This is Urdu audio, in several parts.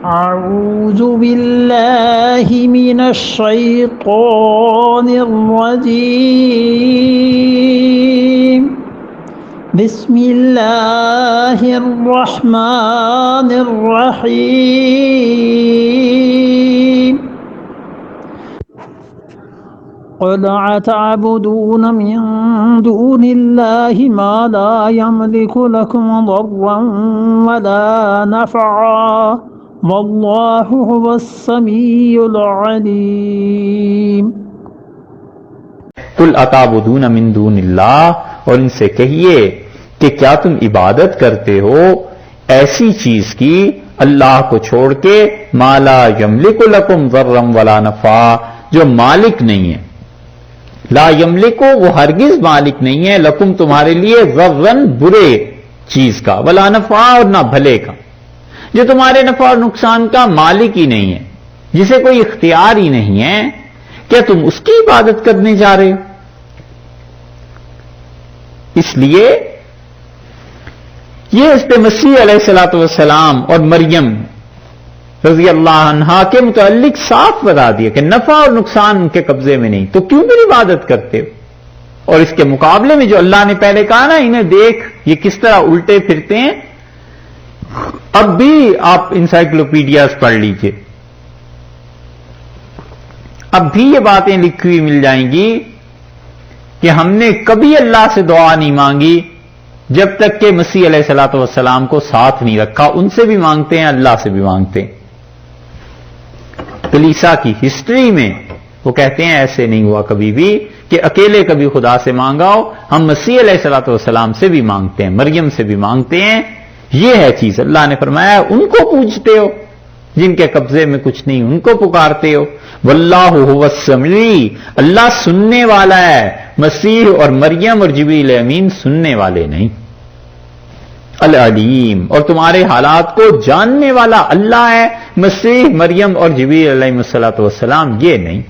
أعوذ بالله من الشيطان الرجيم بسم الله الرحمن الرحيم قل أتعبدون من دون الله ما لا يملك لكم ضرا ولا نفعا والله هو السميع العليم قل اتعبدون من دون اللہ، اور ان سے کہیے کہ کیا تم عبادت کرتے ہو ایسی چیز کی اللہ کو چھوڑ کے ما لا یملک لکم ضرا ولا نفعا، جو مالک نہیں ہے. لا یملکو وہ ہرگز مالک نہیں ہے، لکم تمہارے لیے ضرن برے چیز کا، ولا نفعا اور نہ بھلے کا، جو تمہارے نفع اور نقصان کا مالک ہی نہیں ہے، جسے کوئی اختیار ہی نہیں ہے. کیا تم اس کی عبادت کرنے جا رہے ہو؟ اس لیے یہ اس پہ مسیح علیہ الصلوۃ والسلام اور مریم رضی اللہ عنہا کے متعلق صاف بتا دیا کہ نفع اور نقصان ان کے قبضے میں نہیں، تو کیوں پھر عبادت کرتے ہو؟ اور اس کے مقابلے میں جو اللہ نے پہلے کہا نا، انہیں دیکھ یہ کس طرح الٹے پھرتے ہیں. اب بھی آپ انسائکلوپیڈیاز پڑھ لیجئے، اب بھی یہ باتیں لکھی ہوئی مل جائیں گی کہ ہم نے کبھی اللہ سے دعا نہیں مانگی جب تک کہ مسیح علیہ الصلوۃ والسلام کو ساتھ نہیں رکھا. ان سے بھی مانگتے ہیں، اللہ سے بھی مانگتے ہیں. کلیسا کی ہسٹری میں وہ کہتے ہیں ایسے نہیں ہوا کبھی بھی کہ اکیلے کبھی خدا سے مانگا ہو. ہم مسیح علیہ الصلوۃ والسلام سے بھی مانگتے ہیں، مریم سے بھی مانگتے ہیں. یہ ہے چیز. اللہ نے فرمایا ان کو پوجتے ہو جن کے قبضے میں کچھ نہیں، ان کو پکارتے ہو. واللہ هو السمیع، اللہ سننے والا ہے. مسیح اور مریم اور جبریل امین سننے والے نہیں. العلیم، اور تمہارے حالات کو جاننے والا اللہ ہے. مسیح، مریم اور جبریل علیہ الصلوۃ والسلام یہ نہیں.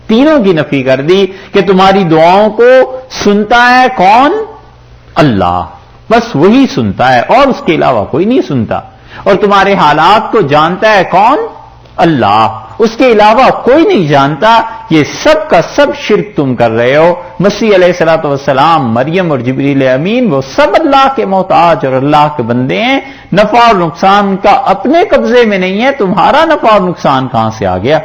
تینوں کی نفی کر دی کہ تمہاری دعاؤں کو سنتا ہے کون؟ اللہ، بس وہی سنتا ہے اور اس کے علاوہ کوئی نہیں سنتا. اور تمہارے حالات کو جانتا ہے کون؟ اللہ، اس کے علاوہ کوئی نہیں جانتا. یہ سب کا سب شرک تم کر رہے ہو. مسیح علیہ الصلوۃ والسلام، مریم اور جبریل امین وہ سب اللہ کے محتاج اور اللہ کے بندے ہیں. نفع اور نقصان کا اپنے قبضے میں نہیں ہے. تمہارا نفع اور نقصان کہاں سے آ گیا؟